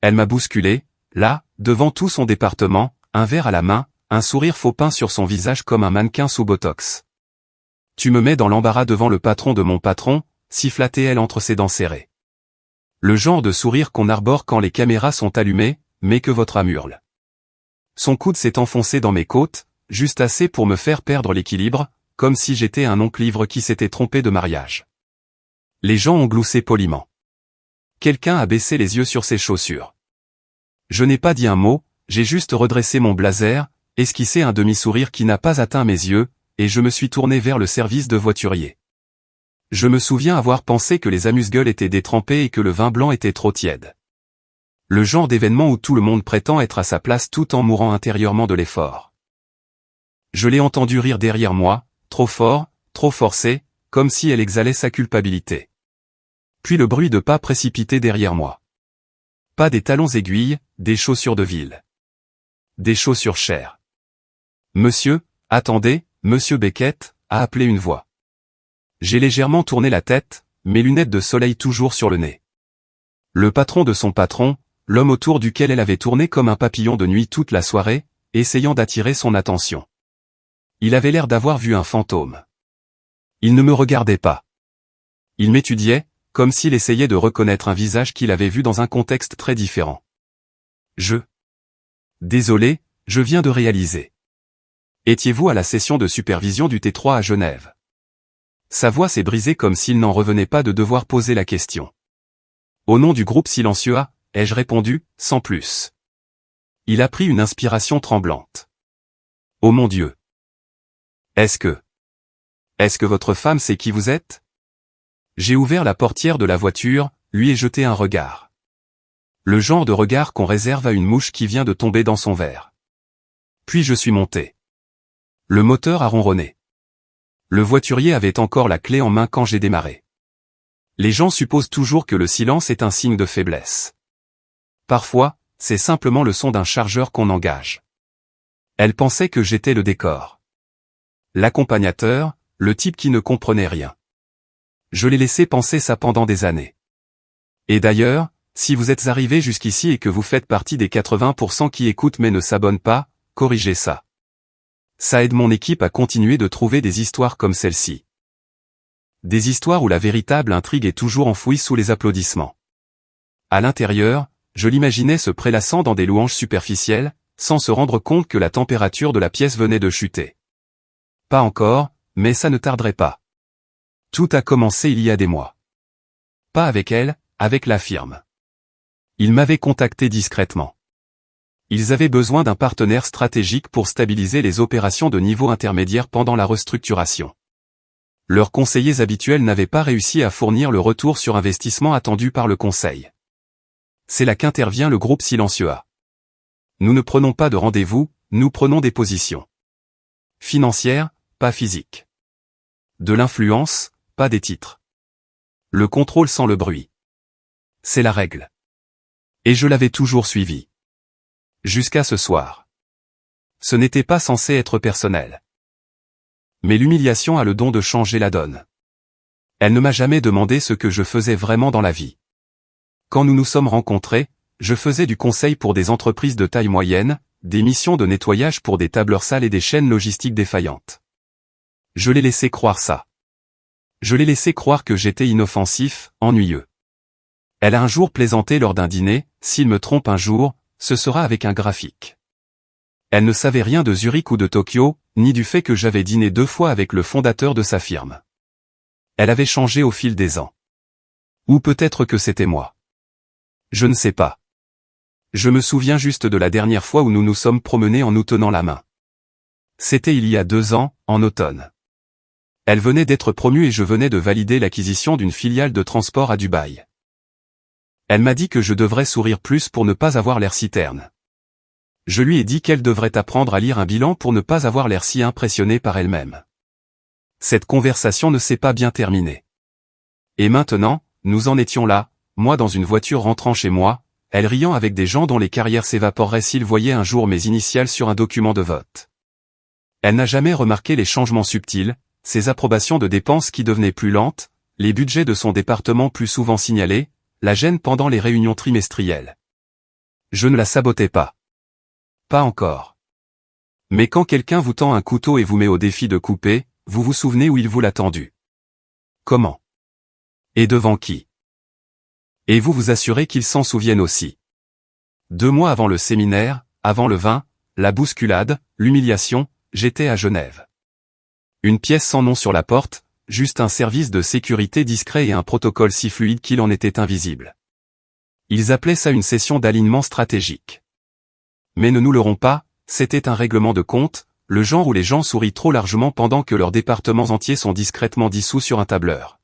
Elle m'a bousculé, là, devant tout son département, un verre à la main, un sourire faux peint sur son visage comme un mannequin sous botox. Tu me mets dans l'embarras devant le patron de mon patron, sifflait-elle entre ses dents serrées. Le genre de sourire qu'on arbore quand les caméras sont allumées, mais que votre âme hurle. Son coude s'est enfoncé dans mes côtes, juste assez pour me faire perdre l'équilibre, comme si j'étais un oncle ivre qui s'était trompé de mariage. Les gens ont gloussé poliment. Quelqu'un a baissé les yeux sur ses chaussures. Je n'ai pas dit un mot, j'ai juste redressé mon blazer, esquissé un demi-sourire qui n'a pas atteint mes yeux, et je me suis tourné vers le service de voiturier. Je me souviens avoir pensé que les amuse-gueules étaient détrempées et que le vin blanc était trop tiède. Le genre d'événement où tout le monde prétend être à sa place tout en mourant intérieurement de l'effort. Je l'ai entendu rire derrière moi, trop fort, trop forcé, comme si elle exhalait sa culpabilité. Puis le bruit de pas précipités derrière moi. Pas des talons aiguilles, des chaussures de ville. Des chaussures chères. Monsieur, attendez, monsieur Beckett, a appelé une voix. J'ai légèrement tourné la tête, mes lunettes de soleil toujours sur le nez. Le patron de son patron, l'homme autour duquel elle avait tourné comme un papillon de nuit toute la soirée, essayant d'attirer son attention. Il avait l'air d'avoir vu un fantôme. Il ne me regardait pas. Il m'étudiait, comme s'il essayait de reconnaître un visage qu'il avait vu dans un contexte très différent. Désolé, je viens de réaliser. Étiez-vous à la session de supervision du T3 à Genève? Sa voix s'est brisée comme s'il n'en revenait pas de devoir poser la question. Au nom du groupe silencieux, ai-je répondu, sans plus. Il a pris une inspiration tremblante. Oh mon Dieu! Est-ce que votre femme sait qui vous êtes? J'ai ouvert la portière de la voiture, lui ai jeté un regard. Le genre de regard qu'on réserve à une mouche qui vient de tomber dans son verre. Puis je suis monté. Le moteur a ronronné. Le voiturier avait encore la clé en main quand j'ai démarré. Les gens supposent toujours que le silence est un signe de faiblesse. Parfois, c'est simplement le son d'un chargeur qu'on engage. Elle pensait que j'étais le décor. L'accompagnateur, le type qui ne comprenait rien. Je l'ai laissé penser ça pendant des années. Et d'ailleurs, si vous êtes arrivé jusqu'ici et que vous faites partie des 80% qui écoutent mais ne s'abonnent pas, corrigez ça. Ça aide mon équipe à continuer de trouver des histoires comme celle-ci. Des histoires où la véritable intrigue est toujours enfouie sous les applaudissements. À l'intérieur, je l'imaginais se prélassant dans des louanges superficielles, sans se rendre compte que la température de la pièce venait de chuter. Pas encore, mais ça ne tarderait pas. Tout a commencé il y a des mois. Pas avec elle, avec la firme. Ils m'avaient contacté discrètement. Ils avaient besoin d'un partenaire stratégique pour stabiliser les opérations de niveau intermédiaire pendant la restructuration. Leurs conseillers habituels n'avaient pas réussi à fournir le retour sur investissement attendu par le conseil. C'est là qu'intervient le groupe silencieux. Nous ne prenons pas de rendez-vous, nous prenons des positions. Financières, pas physiques. De l'influence, pas des titres. Le contrôle sans le bruit. C'est la règle. Et je l'avais toujours suivi. Jusqu'à ce soir. Ce n'était pas censé être personnel. Mais l'humiliation a le don de changer la donne. Elle ne m'a jamais demandé ce que je faisais vraiment dans la vie. Quand nous nous sommes rencontrés, je faisais du conseil pour des entreprises de taille moyenne, des missions de nettoyage pour des tableurs sales et des chaînes logistiques défaillantes. Je l'ai laissé croire ça. Je l'ai laissé croire que j'étais inoffensif, ennuyeux. Elle a un jour plaisanté lors d'un dîner, s'il me trompe un jour, ce sera avec un graphique. Elle ne savait rien de Zurich ou de Tokyo, ni du fait que j'avais dîné 2 fois avec le fondateur de sa firme. Elle avait changé au fil des ans. Ou peut-être que c'était moi. Je ne sais pas. Je me souviens juste de la dernière fois où nous nous sommes promenés en nous tenant la main. C'était il y a 2 ans, en automne. Elle venait d'être promue et je venais de valider l'acquisition d'une filiale de transport à Dubaï. Elle m'a dit que je devrais sourire plus pour ne pas avoir l'air si terne. Je lui ai dit qu'elle devrait apprendre à lire un bilan pour ne pas avoir l'air si impressionnée par elle-même. Cette conversation ne s'est pas bien terminée. Et maintenant, nous en étions là, moi dans une voiture rentrant chez moi, elle riant avec des gens dont les carrières s'évaporeraient s'ils voyaient un jour mes initiales sur un document de vote. Elle n'a jamais remarqué les changements subtils, ses approbations de dépenses qui devenaient plus lentes, les budgets de son département plus souvent signalés, la gêne pendant les réunions trimestrielles. Je ne la sabotais pas. Pas encore. Mais quand quelqu'un vous tend un couteau et vous met au défi de couper, vous vous souvenez où il vous l'a tendu. Comment? Et devant qui? Et vous vous assurez qu'ils s'en souviennent aussi. 2 mois avant le séminaire, avant le vin, la bousculade, l'humiliation, j'étais à Genève. Une pièce sans nom sur la porte, juste un service de sécurité discret et un protocole si fluide qu'il en était invisible. Ils appelaient ça une session d'alignement stratégique. Mais ne nous leurrons pas, c'était un règlement de compte, le genre où les gens sourient trop largement pendant que leurs départements entiers sont discrètement dissous sur un tableur.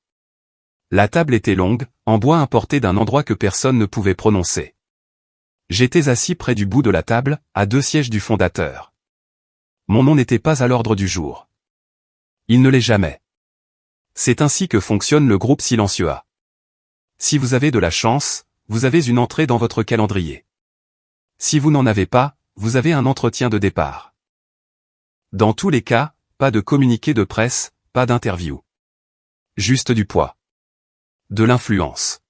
La table était longue, en bois importé d'un endroit que personne ne pouvait prononcer. J'étais assis près du bout de la table, à 2 sièges du fondateur. Mon nom n'était pas à l'ordre du jour. Il ne l'est jamais. C'est ainsi que fonctionne le groupe Silencieux A. Si vous avez de la chance, vous avez une entrée dans votre calendrier. Si vous n'en avez pas, vous avez un entretien de départ. Dans tous les cas, pas de communiqué de presse, pas d'interview. Juste du poids. De l'influence.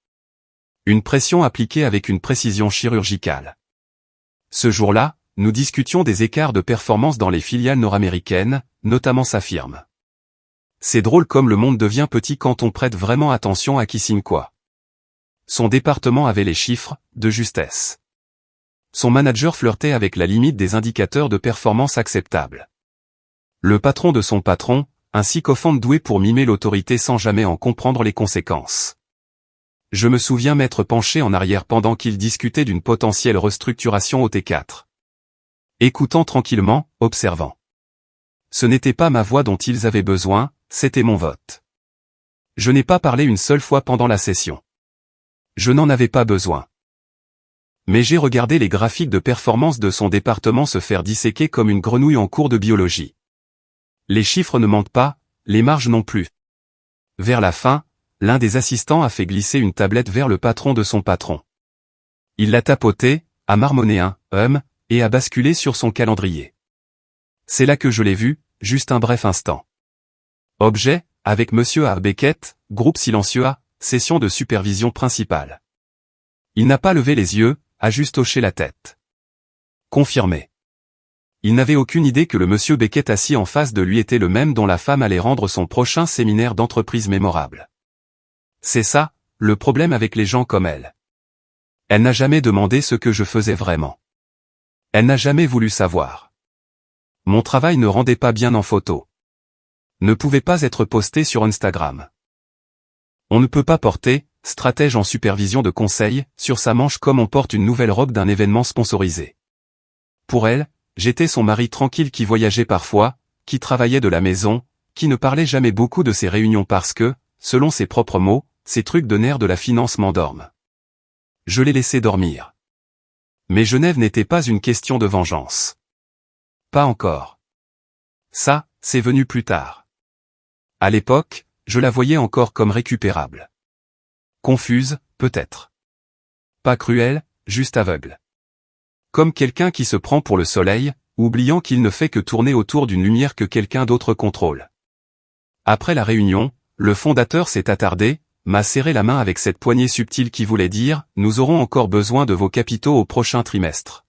Une pression appliquée avec une précision chirurgicale. Ce jour-là, nous discutions des écarts de performance dans les filiales nord-américaines, notamment sa firme. C'est drôle comme le monde devient petit quand on prête vraiment attention à qui signe quoi. Son département avait les chiffres, de justesse. Son manager flirtait avec la limite des indicateurs de performance acceptables. Le patron de son patron, un sycophante doué pour mimer l'autorité sans jamais en comprendre les conséquences. Je me souviens m'être penché en arrière pendant qu'ils discutaient d'une potentielle restructuration au T4. Écoutant tranquillement, observant. Ce n'était pas ma voix dont ils avaient besoin, c'était mon vote. Je n'ai pas parlé une seule fois pendant la session. Je n'en avais pas besoin. Mais j'ai regardé les graphiques de performance de son département se faire disséquer comme une grenouille en cours de biologie. Les chiffres ne mentent pas, les marges non plus. Vers la fin, l'un des assistants a fait glisser une tablette vers le patron de son patron. Il l'a tapoté, a marmonné un « et a basculé sur son calendrier. C'est là que je l'ai vu, juste un bref instant. Objet, avec Monsieur A. Beckett, groupe Silencieux A, session de supervision principale. Il n'a pas levé les yeux, a juste hoché la tête. Confirmé. Il n'avait aucune idée que le Monsieur Beckett assis en face de lui était le même dont la femme allait rendre son prochain séminaire d'entreprise mémorable. C'est ça, le problème avec les gens comme elle. Elle n'a jamais demandé ce que je faisais vraiment. Elle n'a jamais voulu savoir. Mon travail ne rendait pas bien en photo. Ne pouvait pas être posté sur Instagram. On ne peut pas porter, stratège en supervision de conseil, sur sa manche comme on porte une nouvelle robe d'un événement sponsorisé. Pour elle, j'étais son mari tranquille qui voyageait parfois, qui travaillait de la maison, qui ne parlait jamais beaucoup de ses réunions parce que, selon ses propres mots, ces trucs de nerfs de la finance m'endorment. Je l'ai laissé dormir. Mais Genève n'était pas une question de vengeance. Pas encore. Ça, c'est venu plus tard. À l'époque, je la voyais encore comme récupérable. Confuse, peut-être. Pas cruelle, juste aveugle. Comme quelqu'un qui se prend pour le soleil, oubliant qu'il ne fait que tourner autour d'une lumière que quelqu'un d'autre contrôle. Après la réunion, le fondateur s'est attardé, m'a serré la main avec cette poignée subtile qui voulait dire « Nous aurons encore besoin de vos capitaux au prochain trimestre ».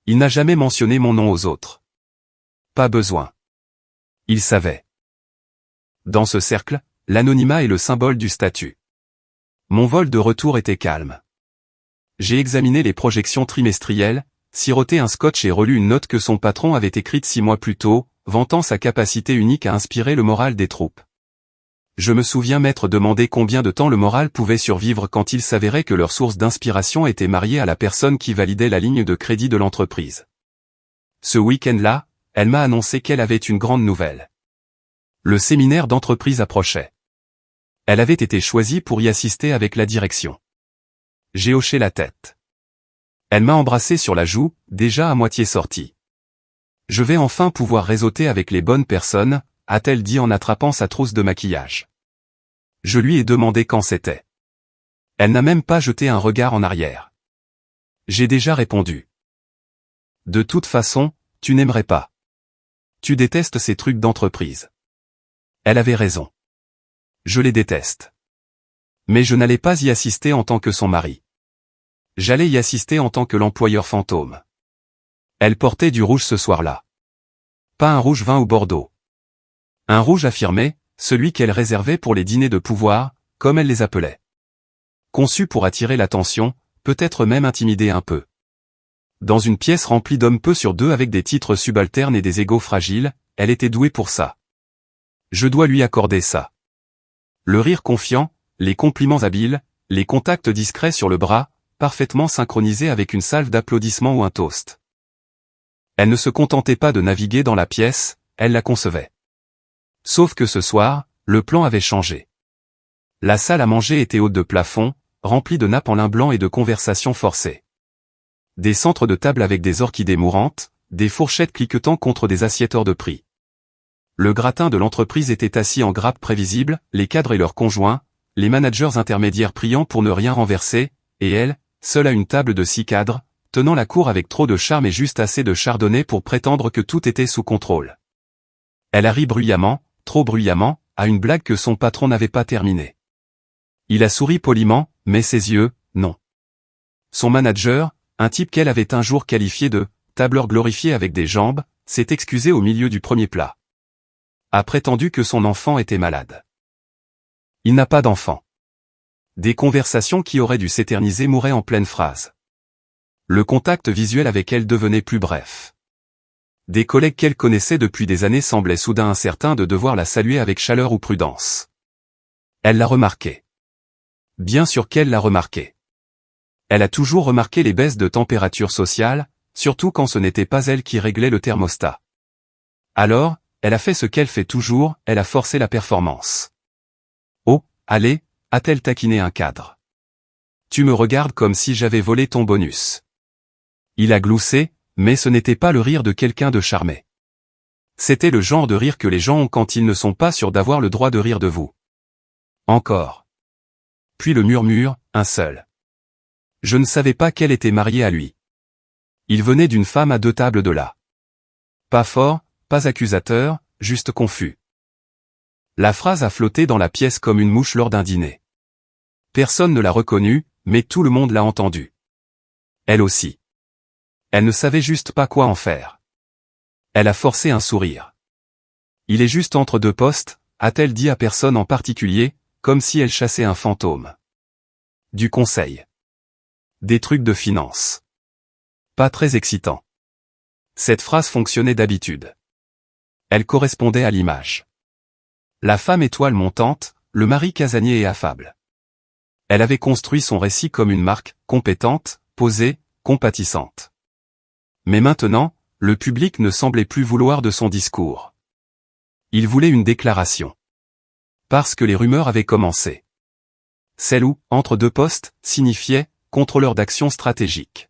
Il n'a jamais mentionné mon nom aux autres. Pas besoin. Il savait. Dans ce cercle, l'anonymat est le symbole du statut. Mon vol de retour était calme. J'ai examiné les projections trimestrielles, siroté un scotch et relu une note que son patron avait écrite 6 mois plus tôt, vantant sa capacité unique à inspirer le moral des troupes. Je me souviens m'être demandé combien de temps le moral pouvait survivre quand il s'avérait que leur source d'inspiration était mariée à la personne qui validait la ligne de crédit de l'entreprise. Ce week-end-là, elle m'a annoncé qu'elle avait une grande nouvelle. Le séminaire d'entreprise approchait. Elle avait été choisie pour y assister avec la direction. J'ai hoché la tête. Elle m'a embrassé sur la joue, déjà à moitié sortie. Je vais enfin pouvoir réseauter avec les bonnes personnes, a-t-elle dit en attrapant sa trousse de maquillage. Je lui ai demandé quand c'était. Elle n'a même pas jeté un regard en arrière. J'ai déjà répondu. De toute façon, tu n'aimerais pas. Tu détestes ces trucs d'entreprise. Elle avait raison. Je les déteste. Mais je n'allais pas y assister en tant que son mari. J'allais y assister en tant que l'employeur fantôme. Elle portait du rouge ce soir-là. Pas un rouge vin ou Bordeaux. Un rouge affirmé, celui qu'elle réservait pour les dîners de pouvoir, comme elle les appelait. Conçu pour attirer l'attention, peut-être même intimider un peu. Dans une pièce remplie d'hommes peu sur deux avec des titres subalternes et des égos fragiles, elle était douée pour ça. Je dois lui accorder ça. Le rire confiant, les compliments habiles, les contacts discrets sur le bras, parfaitement synchronisés avec une salve d'applaudissements ou un toast. Elle ne se contentait pas de naviguer dans la pièce, elle la concevait. Sauf que ce soir, le plan avait changé. La salle à manger était haute de plafond, remplie de nappes en lin blanc et de conversations forcées. Des centres de table avec des orchidées mourantes, des fourchettes cliquetant contre des assiettes hors de prix. Le gratin de l'entreprise était assis en grappe prévisible, les cadres et leurs conjoints, les managers intermédiaires priant pour ne rien renverser, et elle, seule à une table de 6 cadres, tenant la cour avec trop de charme et juste assez de chardonnay pour prétendre que tout était sous contrôle. Elle a ri bruyamment, trop bruyamment, à une blague que son patron n'avait pas terminée. Il a souri poliment, mais ses yeux, non. Son manager, un type qu'elle avait un jour qualifié de « tableur glorifié avec des jambes », s'est excusé au milieu du premier plat. A prétendu que son enfant était malade. Il n'a pas d'enfant. Des conversations qui auraient dû s'éterniser mouraient en pleine phrase. Le contact visuel avec elle devenait plus bref. Des collègues qu'elle connaissait depuis des années semblaient soudain incertains de devoir la saluer avec chaleur ou prudence. Elle l'a remarqué. Bien sûr qu'elle l'a remarqué. Elle a toujours remarqué les baisses de température sociale, surtout quand ce n'était pas elle qui réglait le thermostat. Alors, elle a fait ce qu'elle fait toujours, elle a forcé la performance. Oh, allez, a-t-elle taquiné un cadre. Tu me regardes comme si j'avais volé ton bonus. Il a gloussé, mais ce n'était pas le rire de quelqu'un de charmé. C'était le genre de rire que les gens ont quand ils ne sont pas sûrs d'avoir le droit de rire de vous. Encore. Puis le murmure, un seul. Je ne savais pas qu'elle était mariée à lui. Il venait d'une femme à 2 tables de là. Pas fort, pas accusateur, juste confus. La phrase a flotté dans la pièce comme une mouche lors d'un dîner. Personne ne l'a reconnue, mais tout le monde l'a entendue. Elle aussi. Elle ne savait juste pas quoi en faire. Elle a forcé un sourire. Il est juste entre 2 postes, a-t-elle dit à personne en particulier, comme si elle chassait un fantôme. Du conseil. Des trucs de finance. Pas très excitant. Cette phrase fonctionnait d'habitude. Elle correspondait à l'image. La femme étoile montante, le mari casanier et affable. Elle avait construit son récit comme une marque, compétente, posée, compatissante. Mais maintenant, le public ne semblait plus vouloir de son discours. Il voulait une déclaration. Parce que les rumeurs avaient commencé. Celle où, entre 2 postes, signifiait « contrôleur d'action stratégique ».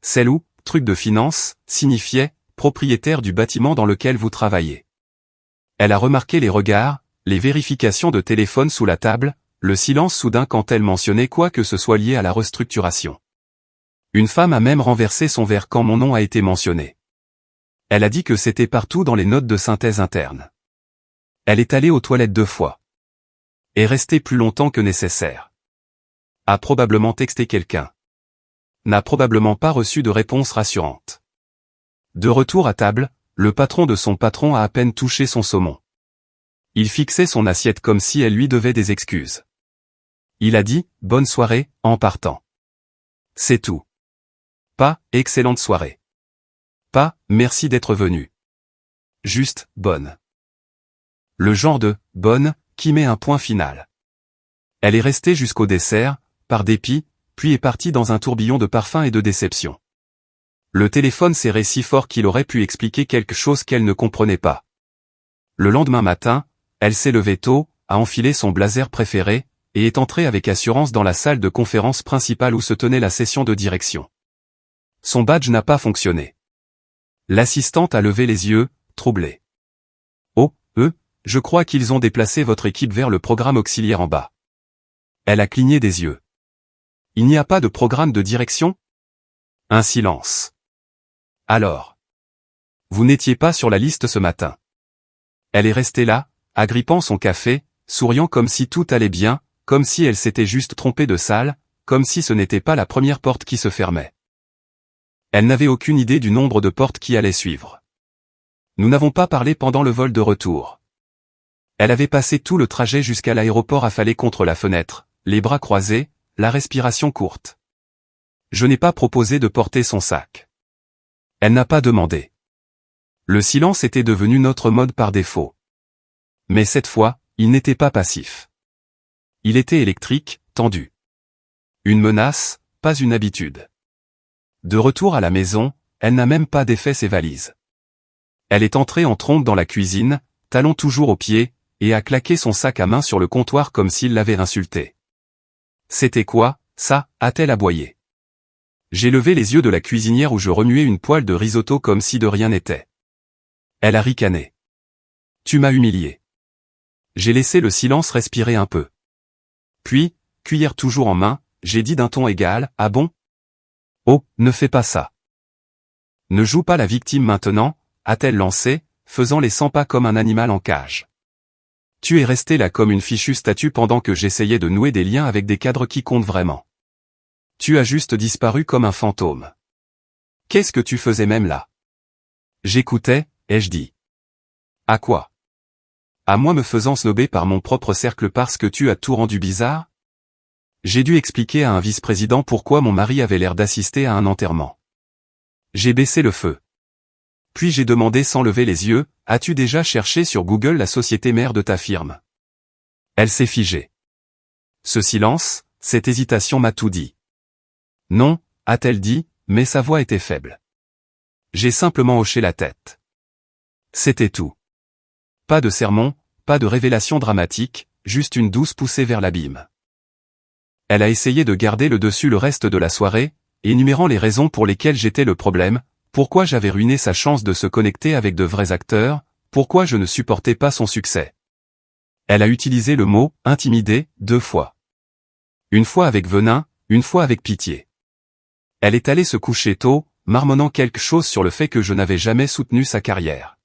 Celle où, truc de finance, signifiait « propriétaire du bâtiment dans lequel vous travaillez ». Elle a remarqué les regards, les vérifications de téléphone sous la table, le silence soudain quand elle mentionnait quoi que ce soit lié à la restructuration. Une femme a même renversé son verre quand mon nom a été mentionné. Elle a dit que c'était partout dans les notes de synthèse interne. Elle est allée aux toilettes 2 fois. Est restée plus longtemps que nécessaire. A probablement texté quelqu'un. N'a probablement pas reçu de réponse rassurante. De retour à table, le patron de son patron a à peine touché son saumon. Il fixait son assiette comme si elle lui devait des excuses. Il a dit « bonne soirée » en partant. C'est tout. Pas « excellente soirée ». Pas « merci d'être venu ». Juste « bonne ». Le genre de « bonne » qui met un point final. Elle est restée jusqu'au dessert, par dépit, puis est partie dans un tourbillon de parfum et de déception. Le téléphone serrait si fort qu'il aurait pu expliquer quelque chose qu'elle ne comprenait pas. Le lendemain matin, elle s'est levée tôt, a enfilé son blazer préféré, et est entrée avec assurance dans la salle de conférence principale où se tenait la session de direction. Son badge n'a pas fonctionné. L'assistante a levé les yeux, troublée. Oh, je crois qu'ils ont déplacé votre équipe vers le programme auxiliaire en bas. Elle a cligné des yeux. Il n'y a pas de programme de direction ? Un silence. Alors. Vous n'étiez pas sur la liste ce matin. Elle est restée là, agrippant son café, souriant comme si tout allait bien, comme si elle s'était juste trompée de salle, comme si ce n'était pas la première porte qui se fermait. Elle n'avait aucune idée du nombre de portes qui allaient suivre. Nous n'avons pas parlé pendant le vol de retour. Elle avait passé tout le trajet jusqu'à l'aéroport affalée contre la fenêtre, les bras croisés, la respiration courte. Je n'ai pas proposé de porter son sac. Elle n'a pas demandé. Le silence était devenu notre mode par défaut. Mais cette fois, il n'était pas passif. Il était électrique, tendu. Une menace, pas une habitude. De retour à la maison, elle n'a même pas défait ses valises. Elle est entrée en trombe dans la cuisine, talons toujours aux pieds, et a claqué son sac à main sur le comptoir comme s'il l'avait insulté. « C'était quoi, ça ?» a-t-elle aboyé. J'ai levé les yeux de la cuisinière où je remuais une poêle de risotto comme si de rien n'était. Elle a ricané. « Tu m'as humilié. » J'ai laissé le silence respirer un peu. Puis, cuillère toujours en main, j'ai dit d'un ton égal, « Ah bon ? Oh, ne fais pas ça. » Ne joue pas la victime maintenant, a-t-elle lancé, faisant les 100 pas comme un animal en cage. Tu es resté là comme une fichue statue pendant que j'essayais de nouer des liens avec des cadres qui comptent vraiment. Tu as juste disparu comme un fantôme. Qu'est-ce que tu faisais même là? J'écoutais, ai-je dit. À quoi? À moi me faisant snober par mon propre cercle parce que tu as tout rendu bizarre? J'ai dû expliquer à un vice-président pourquoi mon mari avait l'air d'assister à un enterrement. J'ai baissé le feu. Puis j'ai demandé sans lever les yeux, « As-tu déjà cherché sur Google la société mère de ta firme ?» Elle s'est figée. Ce silence, cette hésitation m'a tout dit. « Non », a-t-elle dit, mais sa voix était faible. J'ai simplement hoché la tête. C'était tout. Pas de sermon, pas de révélation dramatique, juste une douce poussée vers l'abîme. Elle a essayé de garder le dessus le reste de la soirée, énumérant les raisons pour lesquelles j'étais le problème, pourquoi j'avais ruiné sa chance de se connecter avec de vrais acteurs, pourquoi je ne supportais pas son succès. Elle a utilisé le mot « intimider » 2 fois. Une fois avec venin, une fois avec pitié. Elle est allée se coucher tôt, marmonnant quelque chose sur le fait que je n'avais jamais soutenu sa carrière.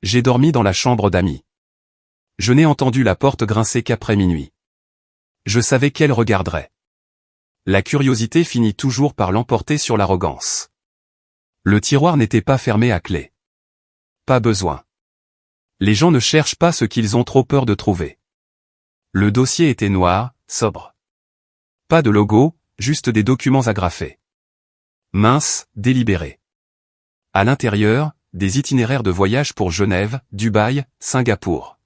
J'ai dormi dans la chambre d'amis. Je n'ai entendu la porte grincer qu'après minuit. Je savais qu'elle regarderait. La curiosité finit toujours par l'emporter sur l'arrogance. Le tiroir n'était pas fermé à clé. Pas besoin. Les gens ne cherchent pas ce qu'ils ont trop peur de trouver. Le dossier était noir, sobre. Pas de logo, juste des documents agrafés. Mince, délibérés. À l'intérieur, des itinéraires de voyage pour Genève, Dubaï, Singapour.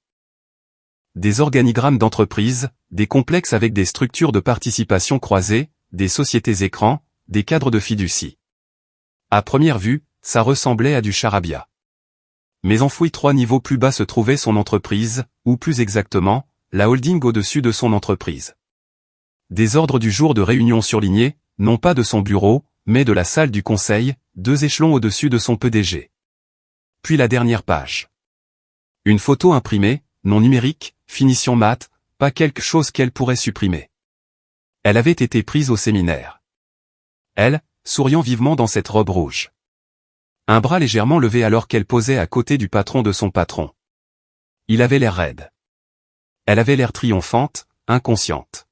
Des organigrammes d'entreprise, des complexes avec des structures de participation croisées, des sociétés écrans, des cadres de fiducie. À première vue, ça ressemblait à du charabia. Mais enfoui 3 niveaux plus bas se trouvait son entreprise, ou plus exactement, la holding au-dessus de son entreprise. Des ordres du jour de réunion surlignés, non pas de son bureau, mais de la salle du conseil, 2 échelons au-dessus de son PDG. Puis la dernière page. Une photo imprimée, non numérique, finition mat, pas quelque chose qu'elle pourrait supprimer. Elle avait été prise au séminaire. Elle, souriant vivement dans cette robe rouge. Un bras légèrement levé alors qu'elle posait à côté du patron de son patron. Il avait l'air raide. Elle avait l'air triomphante, inconsciente.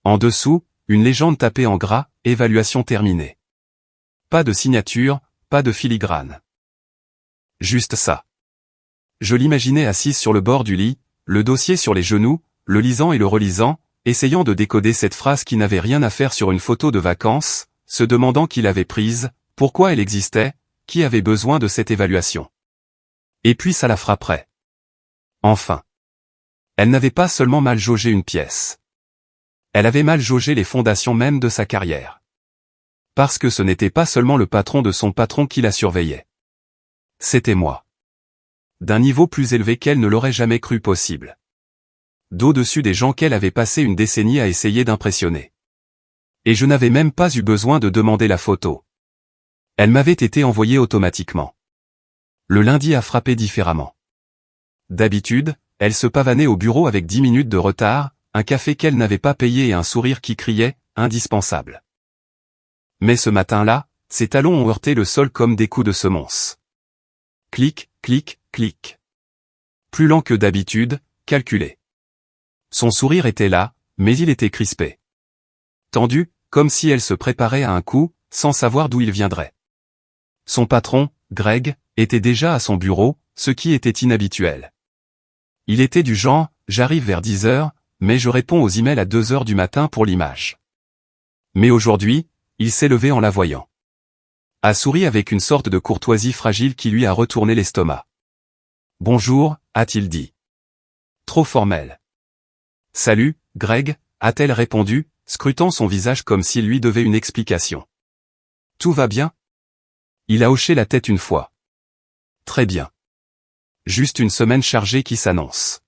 En dessous, une légende tapée en gras, évaluation terminée. Pas de signature, pas de filigrane. Juste ça. Je l'imaginais assise sur le bord du lit, le dossier sur les genoux, le lisant et le relisant, essayant de décoder cette phrase qui n'avait rien à faire sur une photo de vacances, se demandant qui l'avait prise, pourquoi elle existait, qui avait besoin de cette évaluation. Et puis ça la frapperait. Enfin. Elle n'avait pas seulement mal jaugé une pièce. Elle avait mal jaugé les fondations même de sa carrière. Parce que ce n'était pas seulement le patron de son patron qui la surveillait. C'était moi. D'un niveau plus élevé qu'elle ne l'aurait jamais cru possible. D'au-dessus des gens qu'elle avait passé une décennie à essayer d'impressionner. Et je n'avais même pas eu besoin de demander la photo. Elle m'avait été envoyée automatiquement. Le lundi a frappé différemment. D'habitude, elle se pavanait au bureau avec 10 minutes de retard, un café qu'elle n'avait pas payé et un sourire qui criait « indispensable ». Mais ce matin-là, ses talons ont heurté le sol comme des coups de semonce. Clic, clic, clic. Plus lent que d'habitude, calculé. Son sourire était là, mais il était crispé. tendue, comme si elle se préparait à un coup, sans savoir d'où il viendrait. Son patron, Greg, était déjà à son bureau, ce qui était inhabituel. Il était du genre, j'arrive vers 10 heures, mais je réponds aux emails à 2 heures du matin pour l'image. Mais aujourd'hui, il s'est levé en la voyant. A souri avec une sorte de courtoisie fragile qui lui a retourné l'estomac. Bonjour, a-t-il dit. Trop formel. Salut, Greg, a-t-elle répondu, scrutant son visage comme s'il lui devait une explication. Tout va bien? Il a hoché la tête une fois. Très bien. Juste une semaine chargée qui s'annonce.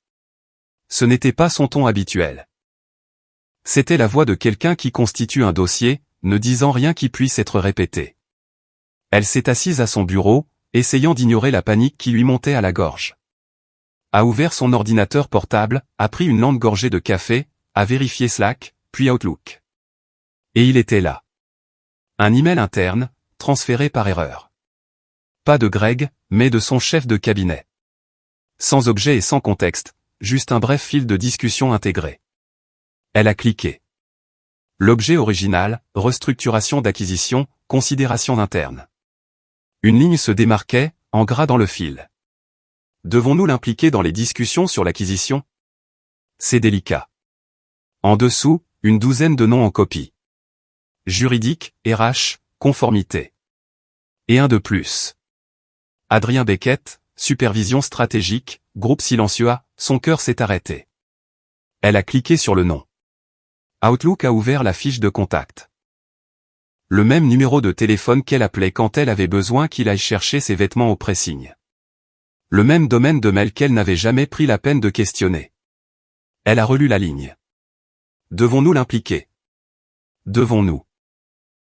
Ce n'était pas son ton habituel. C'était la voix de quelqu'un qui constitue un dossier, ne disant rien qui puisse être répété. Elle s'est assise à son bureau, essayant d'ignorer la panique qui lui montait à la gorge. A ouvert son ordinateur portable, a pris une lente gorgée de café, a vérifié Slack, puis Outlook. Et il était là. Un email interne, transféré par erreur. Pas de Greg, mais de son chef de cabinet. Sans objet et sans contexte, juste un bref fil de discussion intégré. Elle a cliqué. L'objet original, restructuration d'acquisition, considération interne. Une ligne se démarquait, en gras dans le fil. Devons-nous l'impliquer dans les discussions sur l'acquisition? C'est délicat. En dessous, une douzaine de noms en copie. Juridique, RH, conformité. Et un de plus. Adrien Beckett, supervision stratégique, groupe silencieux. Son cœur s'est arrêté. Elle a cliqué sur le nom. Outlook a ouvert la fiche de contact. Le même numéro de téléphone qu'elle appelait quand elle avait besoin qu'il aille chercher ses vêtements au pressing. Le même domaine de mail qu'elle n'avait jamais pris la peine de questionner. Elle a relu la ligne. Devons-nous l'impliquer? Devons-nous?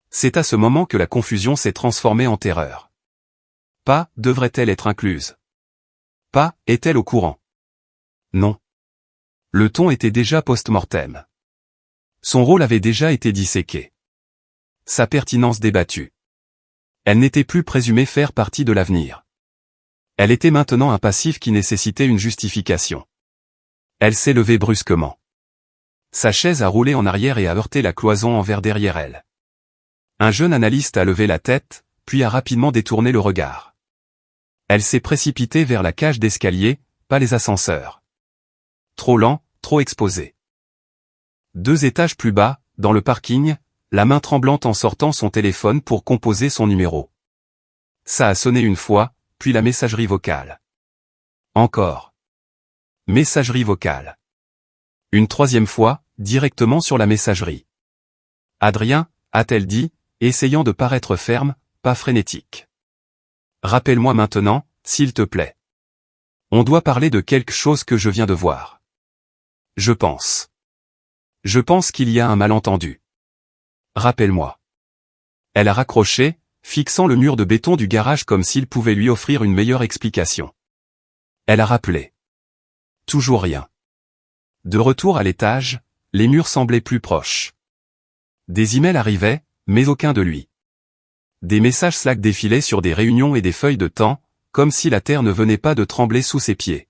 C'est à ce moment que la confusion s'est transformée en terreur. Pas, devrait-elle être incluse? Pas, est-elle au courant? Non. Le ton était déjà post-mortem. Son rôle avait déjà été disséqué. Sa pertinence débattue. Elle n'était plus présumée faire partie de l'avenir. Elle était maintenant un passif qui nécessitait une justification. Elle s'est levée brusquement. Sa chaise a roulé en arrière et a heurté la cloison en verre derrière elle. Un jeune analyste a levé la tête, puis a rapidement détourné le regard. Elle s'est précipitée vers la cage d'escalier, pas les ascenseurs. Trop lent, trop exposé. 2 étages plus bas, dans le parking, la main tremblante en sortant son téléphone pour composer son numéro. Ça a sonné une fois, puis la messagerie vocale. Encore. Messagerie vocale. Une 3e fois, directement sur la messagerie. Adrien, a-t-elle dit, essayant de paraître ferme, pas frénétique. Rappelle-moi maintenant, s'il te plaît. On doit parler de quelque chose que je viens de voir. Je pense. Je pense qu'il y a un malentendu. Rappelle-moi. Elle a raccroché, fixant le mur de béton du garage comme s'il pouvait lui offrir une meilleure explication. Elle a rappelé. Toujours rien. De retour à l'étage, les murs semblaient plus proches. Des emails arrivaient, mais aucun de lui. Des messages Slack défilaient sur des réunions et des feuilles de temps, comme si la terre ne venait pas de trembler sous ses pieds.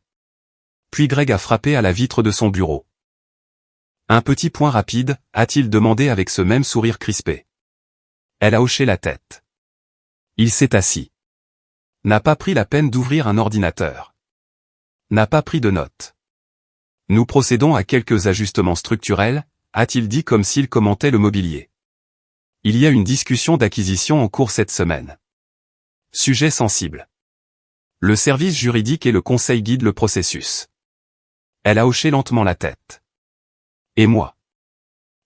Puis Greg a frappé à la vitre de son bureau. Un petit point rapide, a-t-il demandé avec ce même sourire crispé. Elle a hoché la tête. Il s'est assis. N'a pas pris la peine d'ouvrir un ordinateur. N'a pas pris de notes. Nous procédons à quelques ajustements structurels, a-t-il dit comme s'il commentait le mobilier. Il y a une discussion d'acquisition en cours cette semaine. Sujet sensible. Le service juridique et le conseil guident le processus. Elle a hoché lentement la tête. Et moi?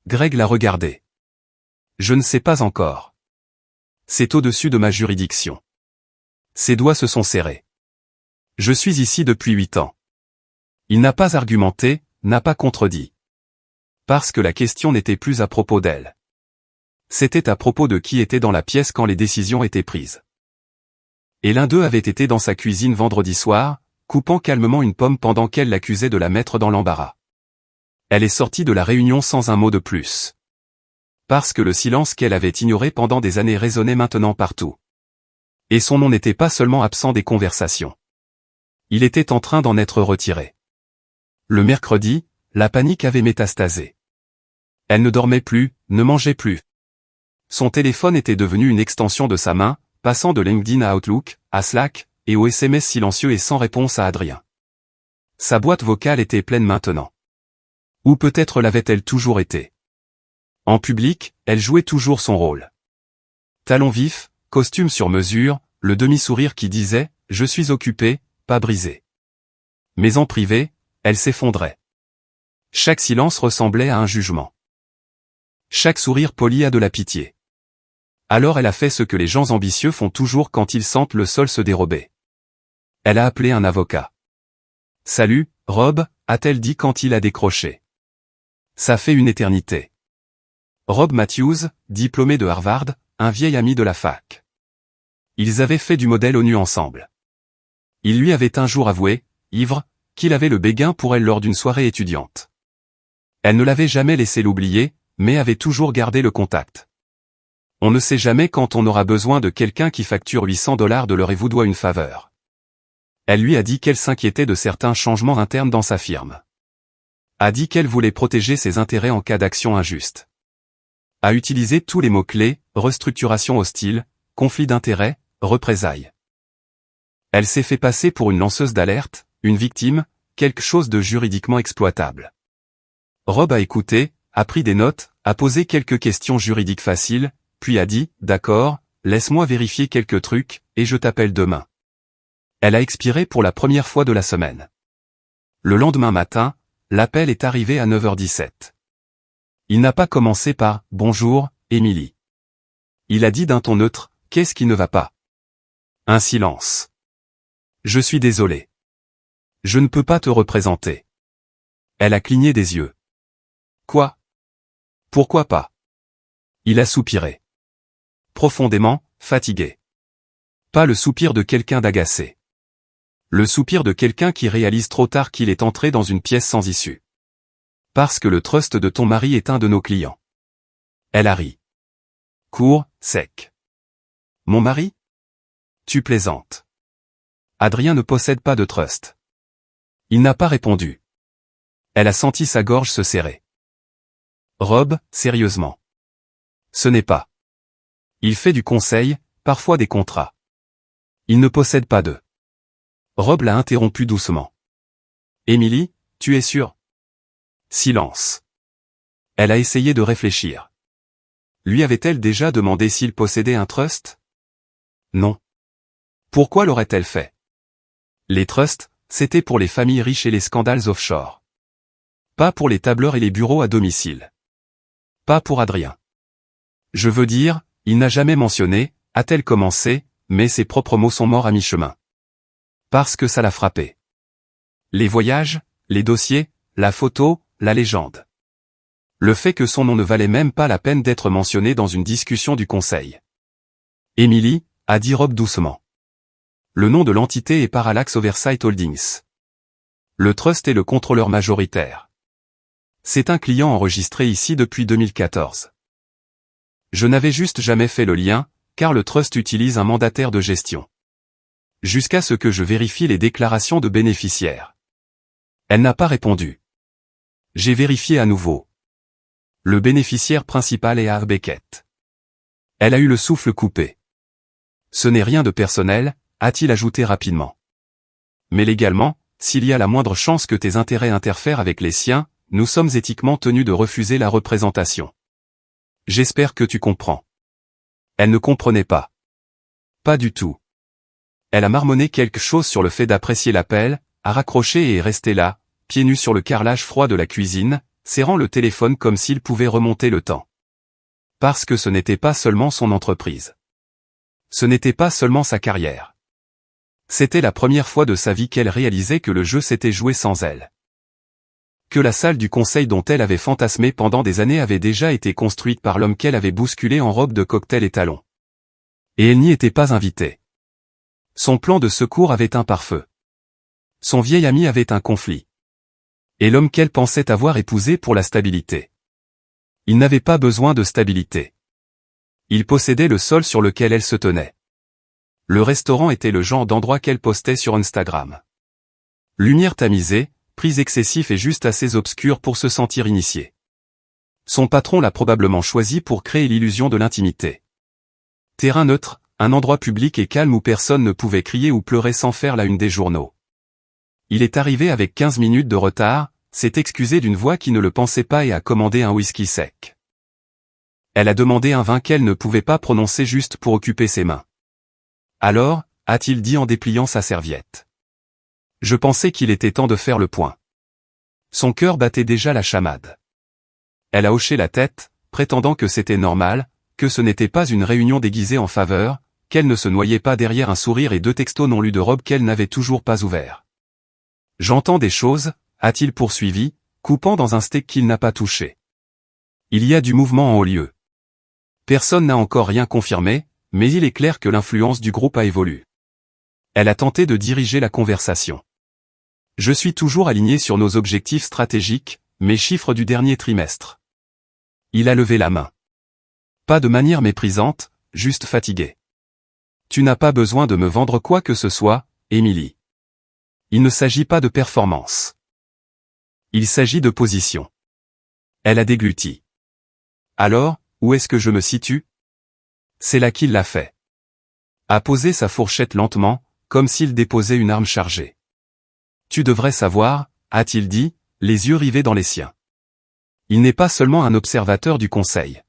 Greg l'a regardé. Je ne sais pas encore. C'est au-dessus de ma juridiction. Ses doigts se sont serrés. Je suis ici depuis 8 ans. Il n'a pas argumenté, n'a pas contredit. Parce que la question n'était plus à propos d'elle. C'était à propos de qui était dans la pièce quand les décisions étaient prises. Et l'un d'eux avait été dans sa cuisine vendredi soir, coupant calmement une pomme pendant qu'elle l'accusait de la mettre dans l'embarras. Elle est sortie de la réunion sans un mot de plus. Parce que le silence qu'elle avait ignoré pendant des années résonnait maintenant partout. Et son nom n'était pas seulement absent des conversations. Il était en train d'en être retiré. Le mercredi, la panique avait métastasé. Elle ne dormait plus, ne mangeait plus. Son téléphone était devenu une extension de sa main, passant de LinkedIn à Outlook, à Slack, et aux SMS silencieux et sans réponse à Adrien. Sa boîte vocale était pleine maintenant. Ou peut-être l'avait-elle toujours été. En public, elle jouait toujours son rôle. Talons vifs, costume sur mesure, le demi-sourire qui disait « Je suis occupé, pas brisé ». Mais en privé, elle s'effondrait. Chaque silence ressemblait à un jugement. Chaque sourire poli à de la pitié. Alors elle a fait ce que les gens ambitieux font toujours quand ils sentent le sol se dérober. Elle a appelé un avocat. « Salut, Rob », a-t-elle dit quand il a décroché. Ça fait une éternité. Rob Matthews, diplômé de Harvard, un vieil ami de la fac. Ils avaient fait du modèle ONU ensemble. Il lui avait un jour avoué, ivre, qu'il avait le béguin pour elle lors d'une soirée étudiante. Elle ne l'avait jamais laissé l'oublier, mais avait toujours gardé le contact. On ne sait jamais quand on aura besoin de quelqu'un qui facture $800 de l'heure et vous doit une faveur. Elle lui a dit qu'elle s'inquiétait de certains changements internes dans sa firme. A dit qu'elle voulait protéger ses intérêts en cas d'action injuste. A utilisé tous les mots-clés, restructuration hostile, conflit d'intérêts, représailles. Elle s'est fait passer pour une lanceuse d'alerte, une victime, quelque chose de juridiquement exploitable. Rob a écouté, a pris des notes, a posé quelques questions juridiques faciles, puis a dit « D'accord, laisse-moi vérifier quelques trucs, et je t'appelle demain ». Elle a expiré pour la première fois de la semaine. Le lendemain matin, l'appel est arrivé à 9h17. Il n'a pas commencé par « Bonjour, Émilie ». Il a dit d'un ton neutre « Qu'est-ce qui ne va pas ?» Un silence. « Je suis désolé. Je ne peux pas te représenter. » Elle a cligné des yeux. « Quoi ? Pourquoi pas ?» Il a soupiré. Profondément, fatigué. Pas le soupir de quelqu'un d'agacé. Le soupir de quelqu'un qui réalise trop tard qu'il est entré dans une pièce sans issue. Parce que le trust de ton mari est un de nos clients. Elle a ri. Court, sec. Mon mari ? Tu plaisantes. Adrien ne possède pas de trust. Il n'a pas répondu. Elle a senti sa gorge se serrer. Rob, sérieusement. Ce n'est pas. Il fait du conseil, parfois des contrats. Il ne possède pas de. Rob l'a interrompu doucement. Émilie, tu es sûre ? Silence. Elle a essayé de réfléchir. Lui avait-elle déjà demandé s'il possédait un trust ? Non. Pourquoi l'aurait-elle fait ? Les trusts, c'était pour les familles riches et les scandales offshore. Pas pour les tableurs et les bureaux à domicile. Pas pour Adrien. Je veux dire, il n'a jamais mentionné, a-t-elle commencé, mais ses propres mots sont morts à mi-chemin. Parce que ça l'a frappé. Les voyages, les dossiers, la photo, la légende. Le fait que son nom ne valait même pas la peine d'être mentionné dans une discussion du conseil. Émilie, a dit Rob doucement. Le nom de l'entité est Parallax Oversight Holdings. Le trust est le contrôleur majoritaire. C'est un client enregistré ici depuis 2014. Je n'avais juste jamais fait le lien, car le trust utilise un mandataire de gestion. Jusqu'à ce que je vérifie les déclarations de bénéficiaires. Elle n'a pas répondu. J'ai vérifié à nouveau. Le bénéficiaire principal est Art Beckett. Elle a eu le souffle coupé. Ce n'est rien de personnel, a-t-il ajouté rapidement. Mais légalement, s'il y a la moindre chance que tes intérêts interfèrent avec les siens, nous sommes éthiquement tenus de refuser la représentation. J'espère que tu comprends. Elle ne comprenait pas. Pas du tout. Elle a marmonné quelque chose sur le fait d'apprécier l'appel, a raccroché et est restée là, pieds nus sur le carrelage froid de la cuisine, serrant le téléphone comme s'il pouvait remonter le temps. Parce que ce n'était pas seulement son entreprise. Ce n'était pas seulement sa carrière. C'était la première fois de sa vie qu'elle réalisait que le jeu s'était joué sans elle. Que la salle du conseil dont elle avait fantasmé pendant des années avait déjà été construite par l'homme qu'elle avait bousculé en robe de cocktail et talons. Et elle n'y était pas invitée. Son plan de secours avait un pare-feu. Son vieil ami avait un conflit. Et l'homme qu'elle pensait avoir épousé pour la stabilité. Il n'avait pas besoin de stabilité. Il possédait le sol sur lequel elle se tenait. Le restaurant était le genre d'endroit qu'elle postait sur Instagram. Lumière tamisée, prise excessif et juste assez obscure pour se sentir initié. Son patron l'a probablement choisi pour créer l'illusion de l'intimité. Terrain neutre, un endroit public et calme où personne ne pouvait crier ou pleurer sans faire la une des journaux. Il est arrivé avec 15 minutes de retard, s'est excusé d'une voix qui ne le pensait pas et a commandé un whisky sec. Elle a demandé un vin qu'elle ne pouvait pas prononcer juste pour occuper ses mains. Alors, a-t-il dit en dépliant sa serviette. Je pensais qu'il était temps de faire le point. Son cœur battait déjà la chamade. Elle a hoché la tête, prétendant que c'était normal, que ce n'était pas une réunion déguisée en faveur, qu'elle ne se noyait pas derrière un sourire et 2 textos non lus de robe qu'elle n'avait toujours pas ouverts. J'entends des choses, a-t-il poursuivi, coupant dans un steak qu'il n'a pas touché. Il y a du mouvement en haut lieu. Personne n'a encore rien confirmé, mais il est clair que l'influence du groupe a évolué. Elle a tenté de diriger la conversation. Je suis toujours aligné sur nos objectifs stratégiques, mes chiffres du dernier trimestre. Il a levé la main. Pas de manière méprisante, juste fatigué. Tu n'as pas besoin de me vendre quoi que ce soit, Émilie. Il ne s'agit pas de performance. Il s'agit de position. Elle a dégluti. Alors, où est-ce que je me situe? C'est là qu'il l'a fait. A posé sa fourchette lentement, comme s'il déposait une arme chargée. Tu devrais savoir, a-t-il dit, les yeux rivés dans les siens. Il n'est pas seulement un observateur du conseil.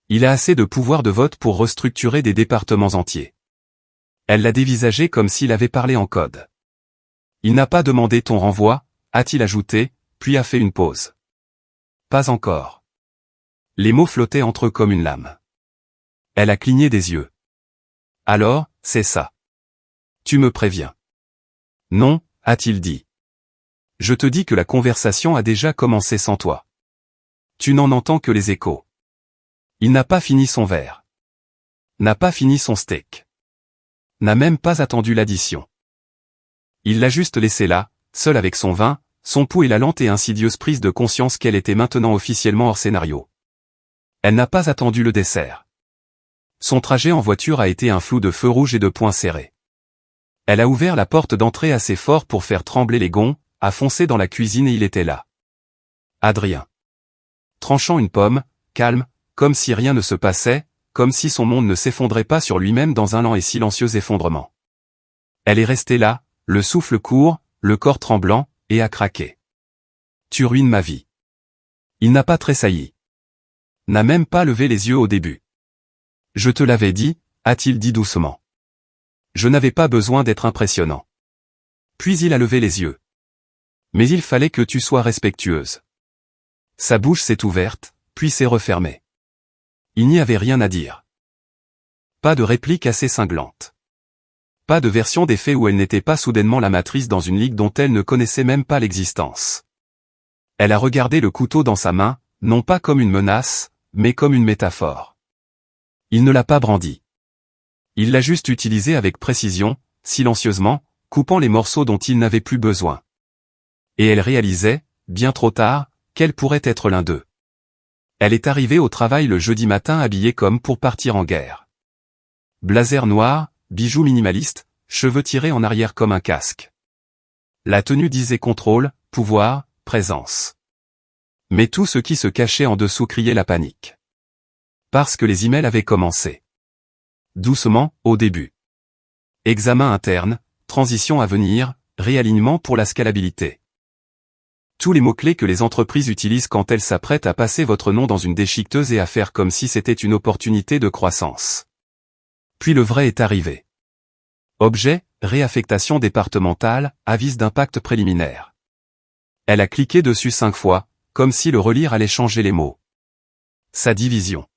Il a assez de pouvoir de vote pour restructurer des départements entiers. Elle l'a dévisagé comme s'il avait parlé en code. Il n'a pas demandé ton renvoi, a-t-il ajouté, puis a fait une pause. Pas encore. Les mots flottaient entre eux comme une lame. Elle a cligné des yeux. Alors, c'est ça. Tu me préviens. Non, a-t-il dit. Je te dis que la conversation a déjà commencé sans toi. Tu n'en entends que les échos. Il n'a pas fini son verre. N'a pas fini son steak. N'a même pas attendu l'addition. Il l'a juste laissé là, seul avec son vin, son pouls et la lente et insidieuse prise de conscience qu'elle était maintenant officiellement hors scénario. Elle n'a pas attendu le dessert. Son trajet en voiture a été un flou de feux rouges et de poings serrés. Elle a ouvert la porte d'entrée assez fort pour faire trembler les gonds, a foncé dans la cuisine et il était là. Adrien. Tranchant une pomme, calme, comme si rien ne se passait, comme si son monde ne s'effondrait pas sur lui-même dans un lent et silencieux effondrement. Elle est restée là, le souffle court, le corps tremblant, et a craqué. Tu ruines ma vie. Il n'a pas tressailli. N'a même pas levé les yeux au début. Je te l'avais dit, a-t-il dit doucement. Je n'avais pas besoin d'être impressionnant. Puis il a levé les yeux. Mais il fallait que tu sois respectueuse. Sa bouche s'est ouverte, puis s'est refermée. Il n'y avait rien à dire. Pas de réplique assez cinglante. Pas de version des faits où elle n'était pas soudainement la matrice dans une ligue dont elle ne connaissait même pas l'existence. Elle a regardé le couteau dans sa main, non pas comme une menace, mais comme une métaphore. Il ne l'a pas brandi. Il l'a juste utilisé avec précision, silencieusement, coupant les morceaux dont il n'avait plus besoin. Et elle réalisait, bien trop tard, qu'elle pourrait être l'un d'eux. Elle est arrivée au travail le jeudi matin habillée comme pour partir en guerre. Blazer noir, bijoux minimalistes, cheveux tirés en arrière comme un casque. La tenue disait contrôle, pouvoir, présence. Mais tout ce qui se cachait en dessous criait la panique. Parce que les emails avaient commencé. Doucement, au début. Examen interne, transition à venir, réalignement pour la scalabilité. Tous les mots-clés que les entreprises utilisent quand elles s'apprêtent à passer votre nom dans une déchiqueteuse et à faire comme si c'était une opportunité de croissance. Puis le vrai est arrivé. Objet, réaffectation départementale, avis d'impact préliminaire. Elle a cliqué dessus 5 fois, comme si le relire allait changer les mots. Sa division.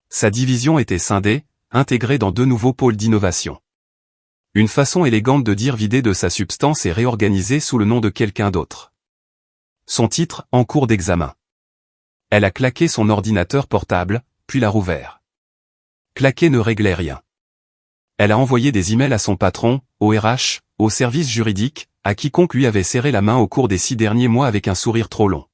Sa division était scindée, intégrée dans 2 nouveaux pôles d'innovation. Une façon élégante de dire vidée de sa substance et réorganisée sous le nom de quelqu'un d'autre. Son titre, en cours d'examen. Elle a claqué son ordinateur portable, puis l'a rouvert. Claquer ne réglait rien. Elle a envoyé des emails à son patron, au RH, au service juridique, à quiconque lui avait serré la main au cours des 6 derniers mois avec un sourire trop long.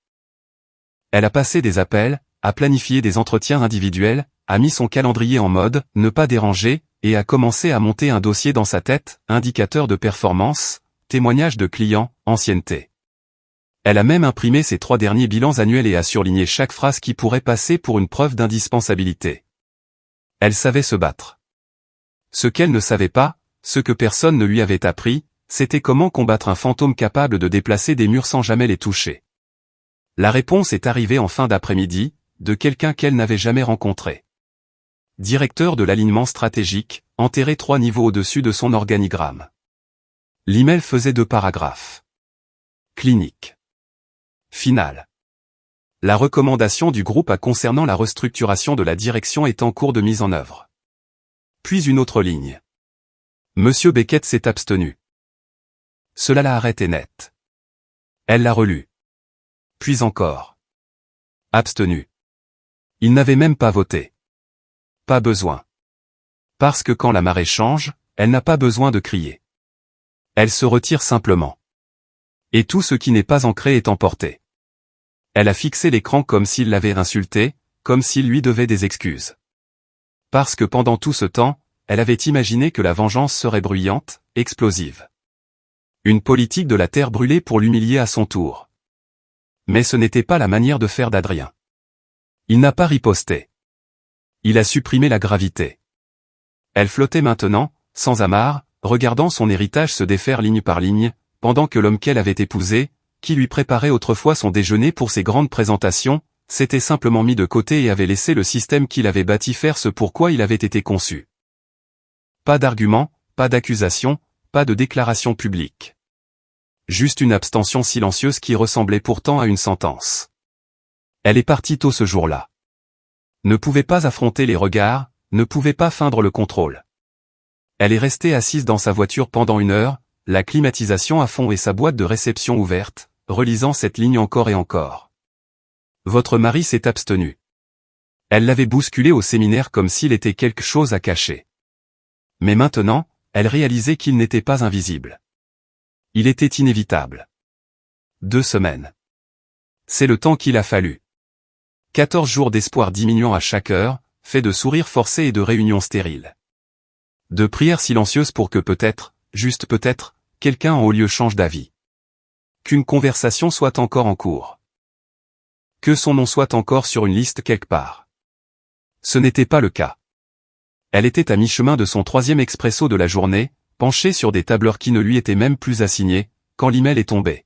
Elle a passé des appels, a planifié des entretiens individuels, a mis son calendrier en mode « ne pas déranger » et a commencé à monter un dossier dans sa tête, indicateur de performance, témoignage de clients, ancienneté. Elle a même imprimé ses 3 derniers bilans annuels et a surligné chaque phrase qui pourrait passer pour une preuve d'indispensabilité. Elle savait se battre. Ce qu'elle ne savait pas, ce que personne ne lui avait appris, c'était comment combattre un fantôme capable de déplacer des murs sans jamais les toucher. La réponse est arrivée en fin d'après-midi, de quelqu'un qu'elle n'avait jamais rencontré. Directeur de l'alignement stratégique, enterré 3 niveaux au-dessus de son organigramme. L'email faisait 2 paragraphes. Clinique. Finale. La recommandation du groupe A concernant la restructuration de la direction est en cours de mise en œuvre. Puis une autre ligne. Monsieur Beckett s'est abstenu. Cela l'a arrêté net. Elle l'a relu. Puis encore. Abstenu. Il n'avait même pas voté. Pas besoin. Parce que quand la marée change, elle n'a pas besoin de crier. Elle se retire simplement. Et tout ce qui n'est pas ancré est emporté. Elle a fixé l'écran comme s'il l'avait insulté, comme s'il lui devait des excuses. Parce que pendant tout ce temps, elle avait imaginé que la vengeance serait bruyante, explosive. Une politique de la terre brûlée pour l'humilier à son tour. Mais ce n'était pas la manière de faire d'Adrien. Il n'a pas riposté. Il a supprimé la gravité. Elle flottait maintenant, sans amarre, regardant son héritage se défaire ligne par ligne, pendant que l'homme qu'elle avait épousé, qui lui préparait autrefois son déjeuner pour ses grandes présentations, s'était simplement mis de côté et avait laissé le système qu'il avait bâti faire ce pourquoi il avait été conçu. Pas d'argument, pas d'accusation, pas de déclaration publique. Juste une abstention silencieuse qui ressemblait pourtant à une sentence. Elle est partie tôt ce jour-là. Ne pouvait pas affronter les regards, ne pouvait pas feindre le contrôle. Elle est restée assise dans sa voiture pendant 1 heure, la climatisation à fond et sa boîte de réception ouverte, relisant cette ligne encore et encore. Votre mari s'est abstenu. Elle l'avait bousculé au séminaire comme s'il était quelque chose à cacher. Mais maintenant, elle réalisait qu'il n'était pas invisible. Il était inévitable. 2 semaines. C'est le temps qu'il a fallu. 14 jours d'espoir diminuant à chaque heure, fait de sourires forcés et de réunions stériles. De prières silencieuses pour que peut-être, juste peut-être, quelqu'un en haut lieu change d'avis. Qu'une conversation soit encore en cours. Que son nom soit encore sur une liste quelque part. Ce n'était pas le cas. Elle était à mi-chemin de son 3e expresso de la journée, penchée sur des tableurs qui ne lui étaient même plus assignés, quand l'email est tombé.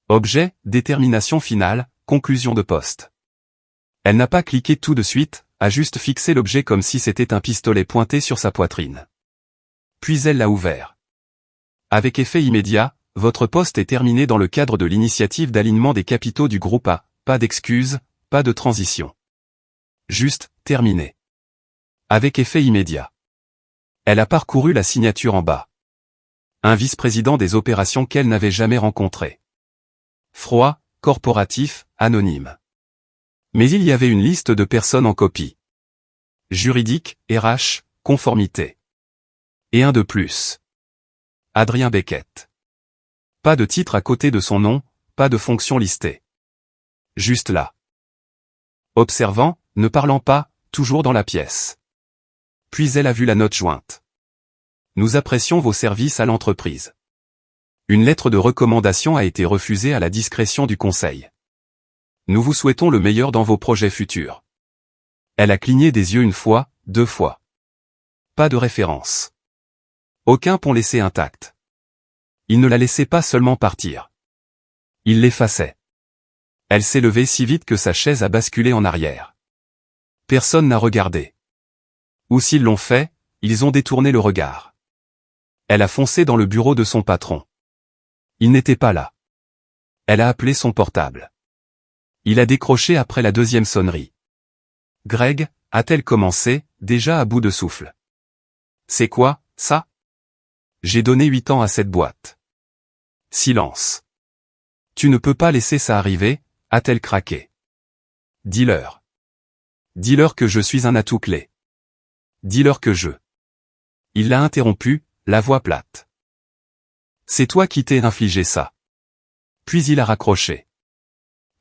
Objet, détermination finale, conclusion de poste. Elle n'a pas cliqué tout de suite, a juste fixé l'objet comme si c'était un pistolet pointé sur sa poitrine. Puis elle l'a ouvert. Avec effet immédiat, votre poste est terminé dans le cadre de l'initiative d'alignement des capitaux du groupe A, pas d'excuses, pas de transition. Juste, terminé. Avec effet immédiat. Elle a parcouru la signature en bas. Un vice-président des opérations qu'elle n'avait jamais rencontré. Froid, corporatif, anonyme. Mais il y avait une liste de personnes en copie. Juridique, RH, conformité. Et un de plus. Adrien Beckett. Pas de titre à côté de son nom, pas de fonction listée. Juste là. Observant, ne parlant pas, toujours dans la pièce. Puis elle a vu la note jointe. Nous apprécions vos services à l'entreprise. Une lettre de recommandation a été refusée à la discrétion du conseil. Nous vous souhaitons le meilleur dans vos projets futurs. Elle a cligné des yeux 1 fois, 2 fois. Pas de référence. Aucun pont laissé intact. Il ne la laissait pas seulement partir. Il l'effaçait. Elle s'est levée si vite que sa chaise a basculé en arrière. Personne n'a regardé. Ou s'ils l'ont fait, ils ont détourné le regard. Elle a foncé dans le bureau de son patron. Il n'était pas là. Elle a appelé son portable. Il a décroché après la 2e sonnerie. Greg, a-t-elle commencé, déjà à bout de souffle. C'est quoi, ça? J'ai donné 8 ans à cette boîte. Silence. Tu ne peux pas laisser ça arriver, a-t-elle craqué. Dis-leur. Dis-leur que je suis un atout clé. Dis-leur que je. Il l'a interrompu, la voix plate. C'est toi qui t'es infligé ça. Puis il a raccroché.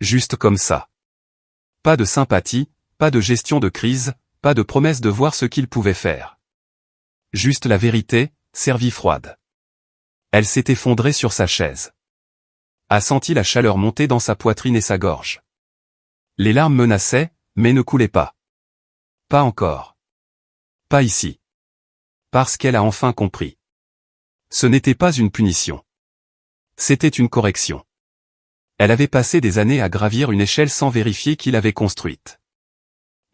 Juste comme ça. Pas de sympathie, pas de gestion de crise, pas de promesse de voir ce qu'il pouvait faire. Juste la vérité, servie froide. Elle s'est effondrée sur sa chaise. A senti la chaleur monter dans sa poitrine et sa gorge. Les larmes menaçaient, mais ne coulaient pas. Pas encore. Pas ici. Parce qu'elle a enfin compris. Ce n'était pas une punition. C'était une correction. Elle avait passé des années à gravir une échelle sans vérifier qui l'avait construite.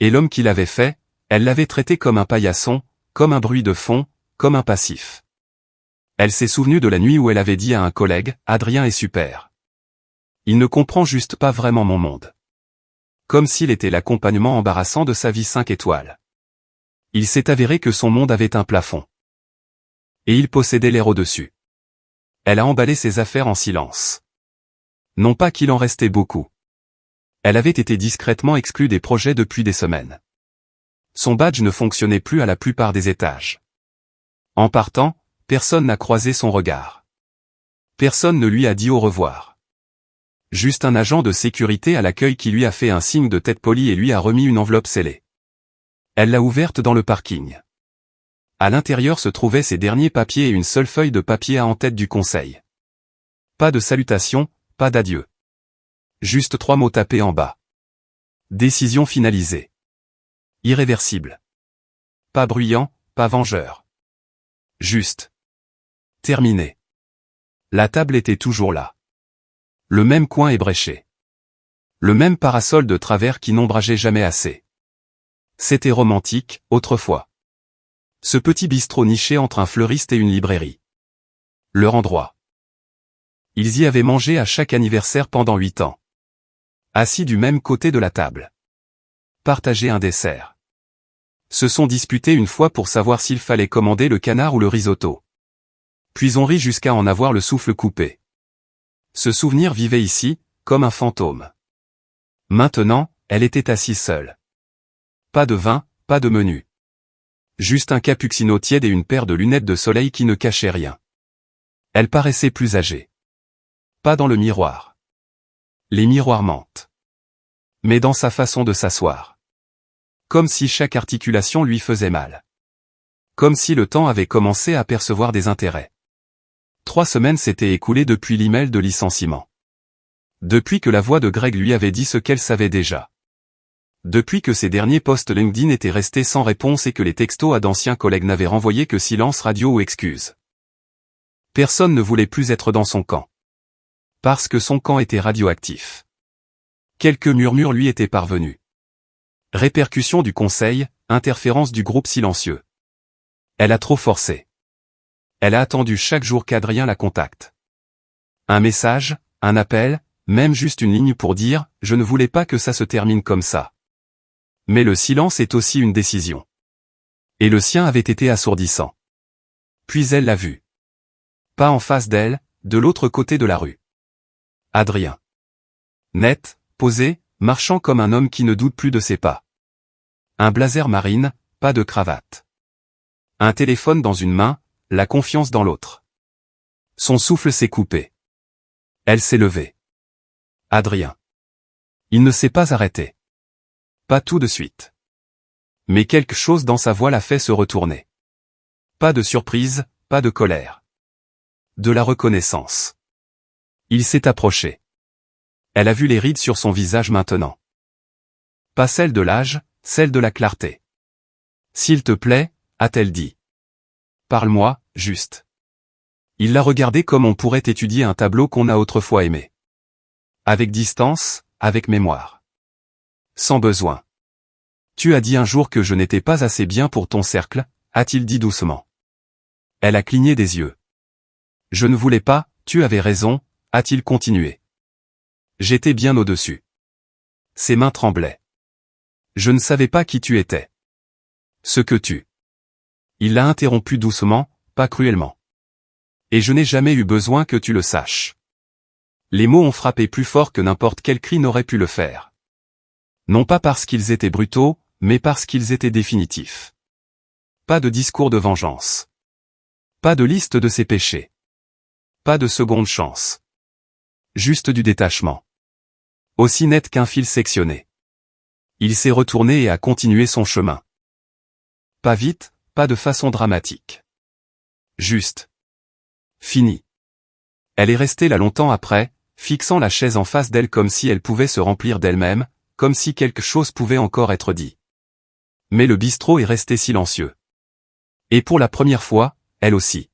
Et l'homme qui l'avait fait, elle l'avait traité comme un paillasson, comme un bruit de fond, comme un passif. Elle s'est souvenue de la nuit où elle avait dit à un collègue, « Adrien est super. Il ne comprend juste pas vraiment mon monde. » Comme s'il était l'accompagnement embarrassant de sa vie 5 étoiles. Il s'est avéré que son monde avait un plafond. Et il possédait l'air au-dessus. Elle a emballé ses affaires en silence. Non pas qu'il en restait beaucoup. Elle avait été discrètement exclue des projets depuis des semaines. Son badge ne fonctionnait plus à la plupart des étages. En partant, personne n'a croisé son regard. Personne ne lui a dit au revoir. Juste un agent de sécurité à l'accueil qui lui a fait un signe de tête polie et lui a remis une enveloppe scellée. Elle l'a ouverte dans le parking. À l'intérieur se trouvaient ses derniers papiers et une seule feuille de papier en tête du conseil. Pas de salutation, pas d'adieu. Juste 3 mots tapés en bas. Décision finalisée. Irréversible. Pas bruyant, pas vengeur. Juste. Terminé. La table était toujours là. Le même coin ébréché. Le même parasol de travers qui n'ombrageait jamais assez. C'était romantique, autrefois. Ce petit bistrot niché entre un fleuriste et une librairie. Leur endroit. Ils y avaient mangé à chaque anniversaire pendant 8 ans. Assis du même côté de la table. Partagé un dessert. Se sont disputés une fois pour savoir s'il fallait commander le canard ou le risotto. Puis on rit jusqu'à en avoir le souffle coupé. Ce souvenir vivait ici, comme un fantôme. Maintenant, elle était assise seule. Pas de vin, pas de menu. Juste un cappuccino tiède et une paire de lunettes de soleil qui ne cachaient rien. Elle paraissait plus âgée. Pas dans le miroir. Les miroirs mentent. Mais dans sa façon de s'asseoir. Comme si chaque articulation lui faisait mal. Comme si le temps avait commencé à percevoir des intérêts. 3 semaines s'étaient écoulées depuis l'email de licenciement. Depuis que la voix de Greg lui avait dit ce qu'elle savait déjà. Depuis que ses derniers posts LinkedIn étaient restés sans réponse et que les textos à d'anciens collègues n'avaient renvoyé que silence radio ou excuses. Personne ne voulait plus être dans son camp. Parce que son camp était radioactif. Quelques murmures lui étaient parvenus. Répercussion du conseil, interférence du groupe silencieux. Elle a trop forcé. Elle a attendu chaque jour qu'Adrien la contacte. Un message, un appel, même juste une ligne pour dire « Je ne voulais pas que ça se termine comme ça ». Mais le silence est aussi une décision. Et le sien avait été assourdissant. Puis elle l'a vu. Pas en face d'elle, de l'autre côté de la rue. Adrien. Net, posé, marchant comme un homme qui ne doute plus de ses pas. Un blazer marine, pas de cravate. Un téléphone dans une main, la confiance dans l'autre. Son souffle s'est coupé. Elle s'est levée. Adrien. Il ne s'est pas arrêté. Pas tout de suite. Mais quelque chose dans sa voix l'a fait se retourner. Pas de surprise, pas de colère. De la reconnaissance. Il s'est approché. Elle a vu les rides sur son visage maintenant. Pas celle de l'âge, celle de la clarté. S'il te plaît, a-t-elle dit. Parle-moi, juste. Il l'a regardé comme on pourrait étudier un tableau qu'on a autrefois aimé. Avec distance, avec mémoire. Sans besoin. Tu as dit un jour que je n'étais pas assez bien pour ton cercle, a-t-il dit doucement. Elle a cligné des yeux. Je ne voulais pas, tu avais raison, a-t-il continué. J'étais bien au-dessus. Ses mains tremblaient. Je ne savais pas qui tu étais. Ce que tu. Il l'a interrompu doucement, pas cruellement. Et je n'ai jamais eu besoin que tu le saches. Les mots ont frappé plus fort que n'importe quel cri n'aurait pu le faire. Non pas parce qu'ils étaient brutaux, mais parce qu'ils étaient définitifs. Pas de discours de vengeance. Pas de liste de ses péchés. Pas de seconde chance. Juste du détachement. Aussi net qu'un fil sectionné. Il s'est retourné et a continué son chemin. Pas vite, pas de façon dramatique. Juste. Fini. Elle est restée là longtemps après, fixant la chaise en face d'elle comme si elle pouvait se remplir d'elle-même, comme si quelque chose pouvait encore être dit. Mais le bistrot est resté silencieux. Et pour la première fois, elle aussi.